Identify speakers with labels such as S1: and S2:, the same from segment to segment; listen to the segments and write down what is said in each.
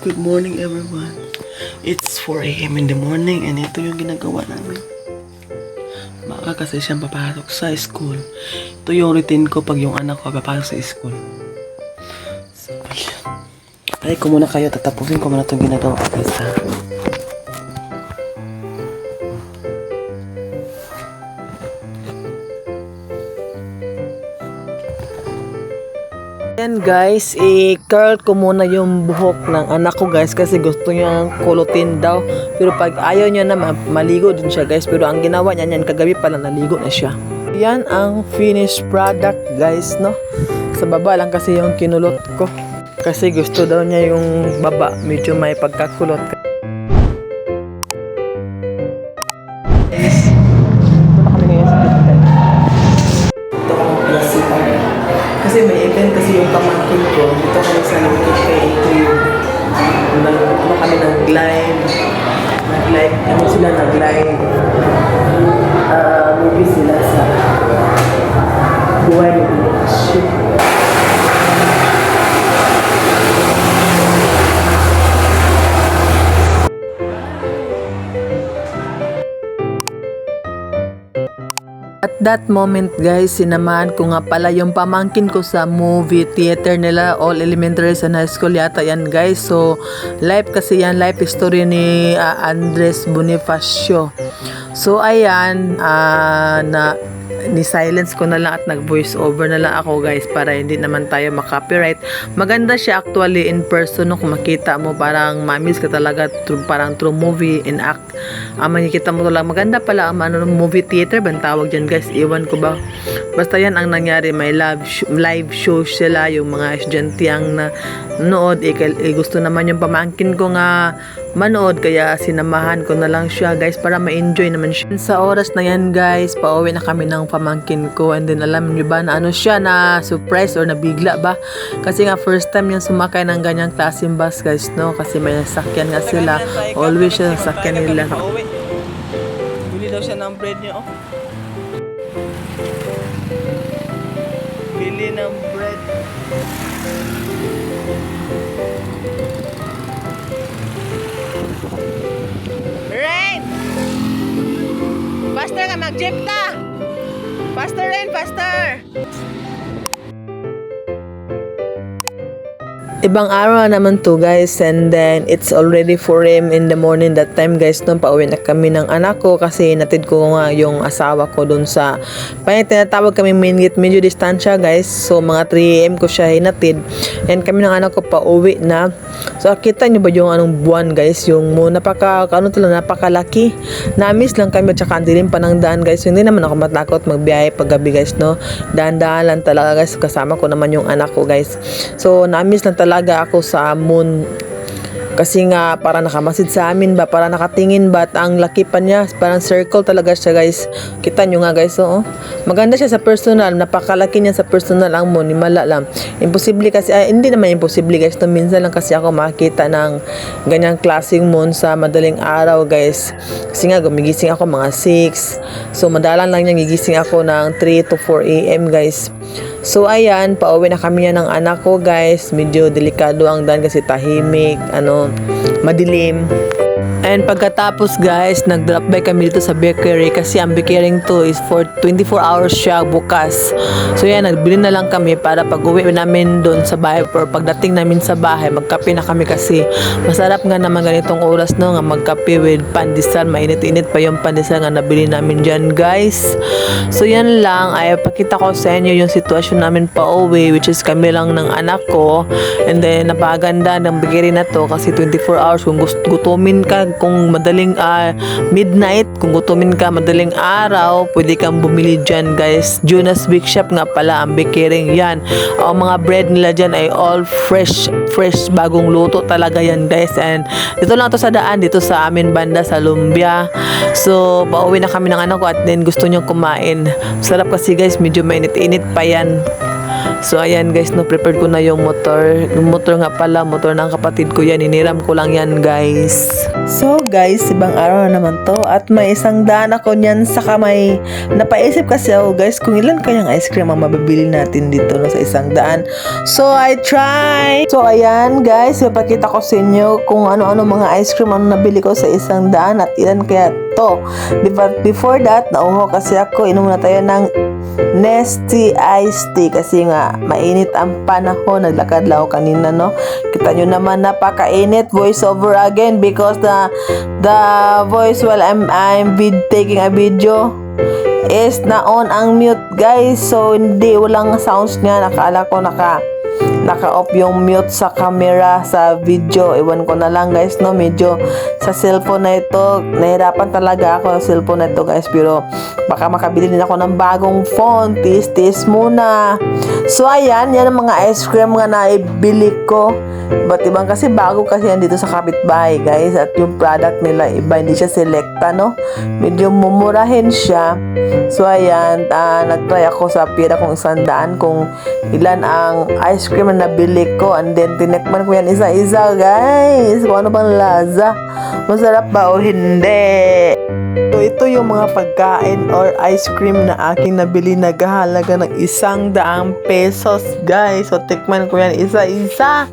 S1: Good morning everyone. It's 4 a.m. in the morning and ito yung ginagawa namin. Maaga kasi siyang papasok sa school. Ito yung routine ko pag yung anak ko papasok sa school. So, ay ko muna kayo, tatapusin ko muna itong ginagawa ko guys ha. Yan guys, i-curl ko muna yung buhok ng anak ko guys kasi gusto niyang kulutin daw. Pero pag ayaw niya naman, maligo din siya guys. Pero ang ginawa niya yan, kagabi pala naligo na siya. Yan ang finished product guys, no? Sa baba lang kasi yung kinulot ko. Kasi gusto daw niya yung baba, medyo may pagkakulot. Guys, ito na kami ngayon sa Kitchen. Ito ang principal. Kasi may event kasi yung pamangkin ko. Dito kami sa Limited kay ATU. Ano kami nag-live. Ano sila nag-live. Movie sila sa buhay ng ship. At that moment guys, sinamahan ko nga pala yung pamangkin ko sa movie theater nila, all elementary and high school yata yan guys. So live kasi yan, live story ni Andres Bonifacio. So ayan, ni-silence ko na lang at nag-voice over na lang ako guys para hindi naman tayo makopyright. Maganda siya actually in person, no? Kung makita mo parang mamiss ka talaga parang true movie in act. Makikita mo lang maganda pala ang movie theater bang tawag dyan guys, iwan ko ba, basta yan ang nangyari. May live show sila, yung mga estudyante ang nanood. Gusto naman yung pamangkin ko nga manood, kaya sinamahan ko na lang siya guys para ma-enjoy naman siya. Sa oras na yan guys, pauwi na kami ng pamangkin ko, and then alam niyo ba na ano siya, na surprise or nabigla ba, kasi nga first time yung sumakay ng ganyang klaseng bus guys, no? Kasi may sasakyan nga sila, always siya sasakyan nila. Bili daw siya ng bread niya, oh. Bili ng bread. Rain! Faster ka, mag-jeep ka! Faster, Rain, faster! Ibang araw naman to guys, and then it's already 4 a.m. in the morning that time guys, no? Pauwi na kami ng anak ko kasi natid ko nga yung asawa ko dun sa tinatawag kami medyo distansya guys. So mga 3 a.m. ko siya hinatid, and kami ng anak ko pauwi na. So kita nyo ba yung anong buwan guys, yung napakalaki. Na-miss lang kami at saka dilim pa ng daan guys. So, hindi naman ako matakot magbiyahe pag gabi guys, no? Dahan-dahan lang talaga guys, kasama ko naman yung anak ko guys. So na-miss lang talaga ako sa moon kasi nga para nakamasid sa amin ba, para nakatingin ba, at ang laki pa niya, parang circle talaga siya guys. Kita nyo nga guys, oh. Maganda siya sa personal, napakalaki niya sa personal. Ang moon, himala lang. Imposible kasi, hindi naman imposible guys, no? Minsan lang kasi ako makakita ng ganyang klaseng moon sa madaling araw guys, kasi nga gumigising ako mga 6, so madalang lang niya gigising ako ng 3 to 4 a.m. guys. So ayan, pauwi na kami ng anak ko guys. Medyo delikado ang daan kasi tahimik, madilim. And pagkatapos guys, nag-drop by kami dito sa bakery kasi ang bakery to is for 24 hours siya bukas. So yan, nagbili na lang kami para pag-uwi namin doon sa bahay, or pagdating namin sa bahay, magkape na kami kasi masarap nga naman ganitong oras, no, nga magkape with pandesal. Mainit-init pa yung pandesal nga nabili namin dyan guys. So yan lang, ay pakita ko sa inyo yung sitwasyon namin pa-uwi, which is kami lang ng anak ko. And then napaganda ng bakery na to kasi 24 hours. Kung gutumin ka, kung madaling midnight, kung gutumin ka madaling araw, pwede kang bumili dyan guys. Jonas Bake Shop nga pala ang bakery yan. Ang mga bread nila dyan ay all fresh, bagong luto talaga yan guys. And dito lang to sa daan, dito sa amin banda sa Lumbia. So pauwi na kami ng anak ko, at then gusto niyang kumain. Sarap kasi guys, medyo mainit-init pa yan. So ayan guys, no, prepared ko na yung motor. Yung motor nga pala, motor ng kapatid ko yan. Iniram ko lang yan guys. So guys, ibang araw na naman to. At may isang daan ako niyan sa kamay. Napaisip kasi ako guys kung ilan kayang ice cream ang mabibili natin dito no, sa isang daan. So I try. So ayan guys, ipakita ko sa inyo kung ano-ano mga ice cream ang nabili ko sa isang daan at ilan kaya to. Before that, nauho kasi ako. Inom na tayo ng Nesty iced tea kasi nga mainit ang panahon. Naglakad lang ako kanina no. Kita nyo naman napakainit. Voice over again because the voice while I'm taking a video is na on ang mute guys. So hindi, walang sounds niya. Nakala ko naka-off yung mute sa camera sa video. Iwan ko na lang guys no. Medyo sa cellphone na ito, nahirapan talaga ako sa cellphone na ito guys. Pero baka makabili din ako ng bagong phone. Tis muna. So ayan, yan ang mga ice cream nga naibili ko. Iba't ibang kasi bago kasi yan dito sa kapitbahay guys. At yung product nila iba, hindi siya selecta no. Medyo mumurahin siya. So ayan, nagtry ako sa pira kong 100 kung ilan ang ice cream na nabili ko. And then tinekman ko yan isa-isa guys. Kung ano bang laza. Masarap ba o hindi? So ito yung mga pagkain or ice cream na aking nabili, naghahalaga ng 100 pesos guys. So tikman ko yan isa-isa.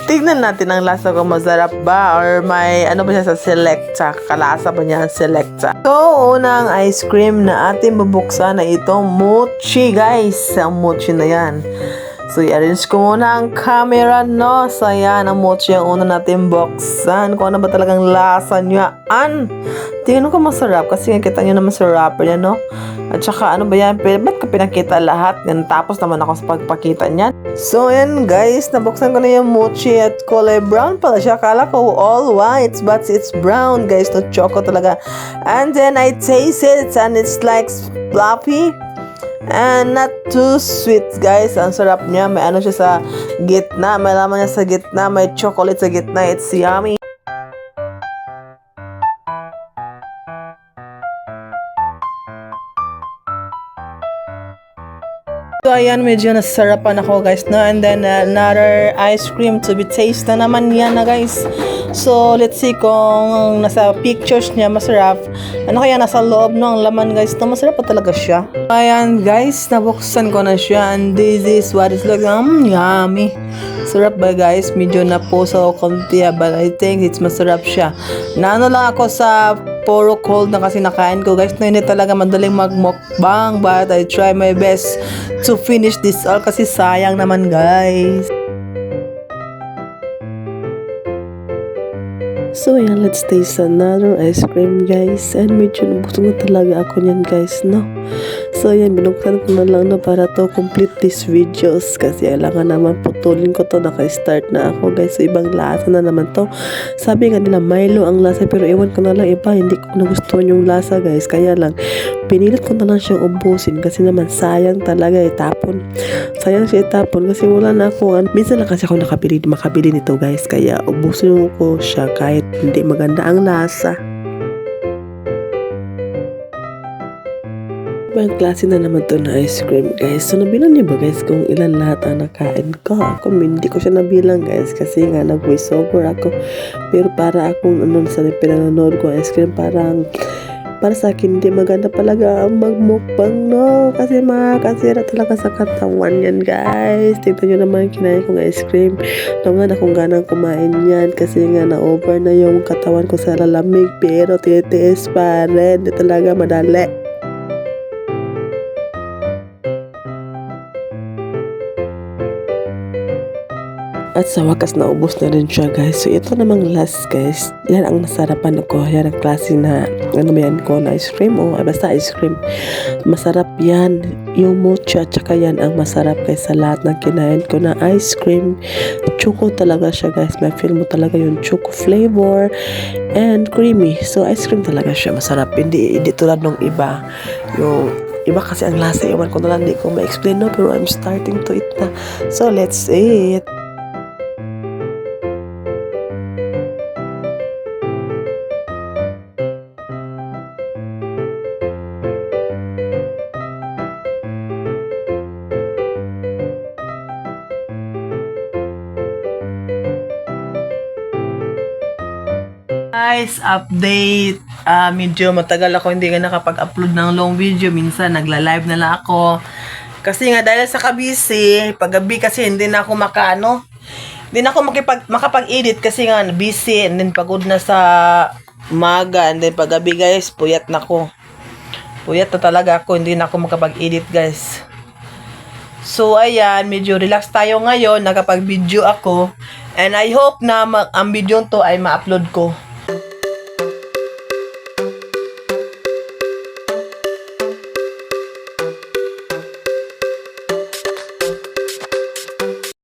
S1: Tignan natin ang lasa kung masarap ba or may ano ba siya sa selecta. Kalasa ba niya ang selecta. So unang ice cream na ating bubuksan na itong mochi guys. Ang mochi na yan. So, i-arrange ko muna ang camera, no? So, ayan, ang mochi ang una natin buksan. Kung ano ba talagang lasa niya. Tingnan ko masarap kasi kita nyo naman sa wrapper niya, no? At saka, ano ba yan? Ba't ko pinakita lahat? Yan, tapos naman ako sa pagpakita niyan. So, ayan, guys. Nabuksan ko na yung mochi at kulay brown pala siya. Akala ko all white, but it's brown, guys. No, choco talaga. And then, I taste it and it's like fluffy. And not too sweet guys. Ang sarap niya. May ano siya sa gitna. May laman niya sa gitna. May chocolate sa gitna. It's yummy. So ayan, medyo nasarapan ako guys no. And then another ice cream to be taste na naman yan na guys. So let's see kung nasa pictures niya masarap. Ano kaya nasa loob no ang laman guys no. Masarap pa talaga siya. Ayan guys, nabuksan ko na siya. And this is what it's like. Yummy. Sarap ba guys? Medyo napuso ako konti but I think it's masarap siya. Naano lang ako sa puro cold na kasi nakain ko guys. No, hindi talaga madaling magmukbang but I try my best to finish this all kasi sayang naman guys. So ayan, let's taste another ice cream guys. And medyo nabusog na talaga ako niyan guys no. So ayan, binuksan ko na lang na para to complete this videos kasi kailangan naman putulin ko to. Naka-start na ako guys. So ibang lasa na naman to. Sabi nga nila Milo ang lasa pero ewan ko na lang iba. Hindi ko nagustuhan yung lasa guys. Kaya lang pinilit ko na lang siyang ubusin kasi naman sayang talaga itapon. Sayang siya itapon kasi wala na ako. Minsan lang kasi ako makabili nito guys. Kaya ubusin ko siya kahit hindi maganda ang lasa. Ibang klase na naman to na ice cream guys. So nabilang niyo ba guys kung ilan lahat ang nakain ko? Ako hindi ko siya nabilang guys kasi nga nag-voice over ako. Pero para akong sa pinanonood ko ice cream para sa akin hindi maganda talaga ang magmukbang no. Kasi makakasira talaga sa katawan yan guys. Tignan nyo naman kinain kong ice cream. Naman akong ganang kumain yan kasi nga na-over na yung katawan ko sa lalamig. Pero titiis pa rin. Hindi talaga madali. At sa wakas naubos na rin siya guys. So ito namang last guys. Yan ang nasarapan ko. Yan ang klase na ano ba yan ko na ice cream o basta ice cream. Masarap yan. Yung mocha at saka yan ang masarap guys sa lahat ng kinain ko na ice cream. Choco talaga siya guys. May feel mo talaga yung choco flavor and creamy. So ice cream talaga siya. Masarap. Hindi tulad ng iba. Yung iba kasi ang lasa. Iwan ko na lang. Hindi ko ma-explain no. Pero I'm starting to eat na. So let's eat. guys, update. Medyo matagal ako hindi ka nakapag-upload ng long video. Minsan nagla-live na lang ako. Kasi nga dahil sa kabisi, paggabi kasi hindi na ako hindi na ako makapag-edit kasi nga busy and then pagod na sa umaga and then paggabi guys, puyat na ako. Puyat na talaga ako, hindi na ako makapag-edit guys. So ayan, medyo relax tayo ngayon, nakapag-video ako. And I hope na ang video to ay ma-upload ko.